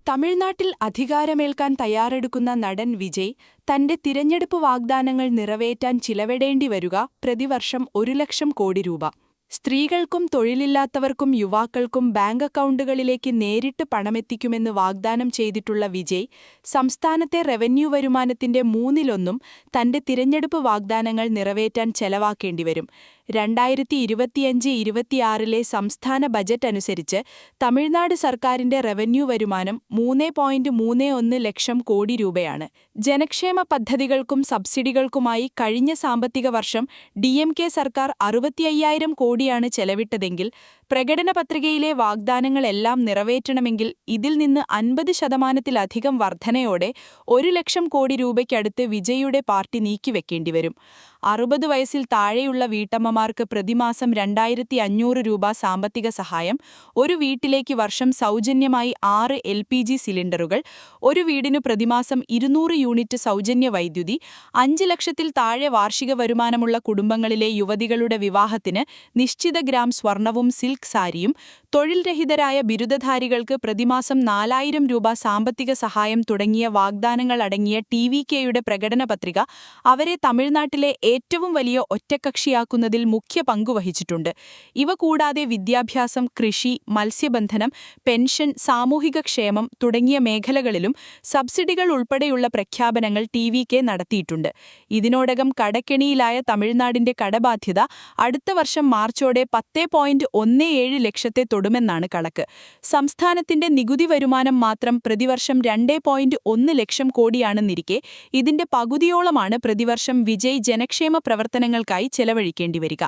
തമിഴ്നാട്ടിൽ അധികാരമേൽക്കാൻ തയ്യാറെടുക്കുന്ന നടൻ വിജയ് തന്റെ തിരഞ്ഞെടുപ്പ് വാഗ്ദാനങ്ങൾ നിറവേറ്റാൻ ചിലവിടേണ്ടി വരുക പ്രതിവർഷം 1,00,000 കോടി രൂപ. സ്ത്രീകൾക്കും തൊഴിലില്ലാത്തവർക്കും യുവാക്കൾക്കും ബാങ്ക് അക്കൗണ്ടുകളിലേക്ക് നേരിട്ട് പണമെത്തിക്കുമെന്ന് വാഗ്ദാനം ചെയ്തിട്ടുള്ള വിജയ് സംസ്ഥാനത്തെ റവന്യൂ വരുമാനത്തിന്റെ 1/3 തന്റെ തിരഞ്ഞെടുപ്പ് വാഗ്ദാനങ്ങൾ നിറവേറ്റാൻ ചെലവാക്കേണ്ടിവരും. 2025-26 സംസ്ഥാന ബജറ്റ് അനുസരിച്ച് തമിഴ്നാട് സർക്കാരിന്റെ റവന്യൂ വരുമാനം 3.31 ലക്ഷം കോടി രൂപയാണ്. ജനക്ഷേമ പദ്ധതികൾക്കും സബ്സിഡികൾക്കുമായി കഴിഞ്ഞ സാമ്പത്തിക വർഷം DMK സർക്കാർ 65,000 കോടിയാണ് ചെലവിട്ടതെങ്കിൽ പ്രകടന പത്രികയിലെ വാഗ്ദാനങ്ങളെല്ലാം നിറവേറ്റണമെങ്കിൽ ഇതിൽ നിന്ന് 50% വർധനയോടെ 1,00,000 കോടി രൂപയ്ക്കടുത്ത് വിജയിയുടെ പാർട്ടി നീക്കിവെക്കേണ്ടിവരും. 60 വയസ്സിൽ താഴെയുള്ള വീട്ടമ്മമാർക്ക് പ്രതിമാസം 2,500 രൂപ സാമ്പത്തിക സഹായം, ഒരു വീട്ടിലേക്ക് വർഷം സൗജന്യമായി 6 LPG സിലിണ്ടറുകൾ, ഒരു വീടിനു പ്രതിമാസം 200 യൂണിറ്റ് സൗജന്യ വൈദ്യുതി, 5 ലക്ഷത്തിൽ താഴെ വാർഷിക വരുമാനമുള്ള കുടുംബങ്ങളിലെ യുവതികളുടെ വിവാഹത്തിന് നിശ്ചിത ഗ്രാം സ്വർണവും സിൽക്ക് സാരിയും, തൊഴിൽ രഹിതരായ ബിരുദധാരികൾക്ക് പ്രതിമാസം 4,000 രൂപ സാമ്പത്തിക സഹായം തുടങ്ങിയ വാഗ്ദാനങ്ങൾ അടങ്ങിയ TVKയുടെ പ്രകടന പത്രിക അവരെ തമിഴ്നാട്ടിലെ ഏറ്റവും വലിയ ഒറ്റക്കക്ഷിയാക്കുന്നതിൽ മുഖ്യ പങ്കുവഹിച്ചിട്ടുണ്ട്. ഇവ കൂടാതെ വിദ്യാഭ്യാസം, കൃഷി, മത്സ്യബന്ധനം, പെൻഷൻ, സാമൂഹിക ക്ഷേമം തുടങ്ങിയ മേഖലകളിലും സബ്സിഡികൾ ഉൾപ്പെടെയുള്ള പ്രഖ്യാപനങ്ങൾ TVK നടത്തിയിട്ടുണ്ട്. ഇതിനോടകം കടക്കെണിയിലായ തമിഴ്നാടിന്റെ കടബാധ്യത അടുത്ത വർഷം മാർച്ചോടെ 10.17 ലക്ഷത്തെ തൊടുമെന്നാണ് കണക്ക്. സംസ്ഥാനത്തിന്റെ നികുതി വരുമാനം മാത്രം പ്രതിവർഷം 2.1 ലക്ഷം കോടിയാണെന്നിരിക്കെ ഇതിന്റെ പകുതിയോളമാണ് പ്രതിവർഷം വിജയ് ജനക്ഷേമ പ്രവർത്തനങ്ങൾക്കായി ചെലവഴിക്കേണ്ടിവരിക.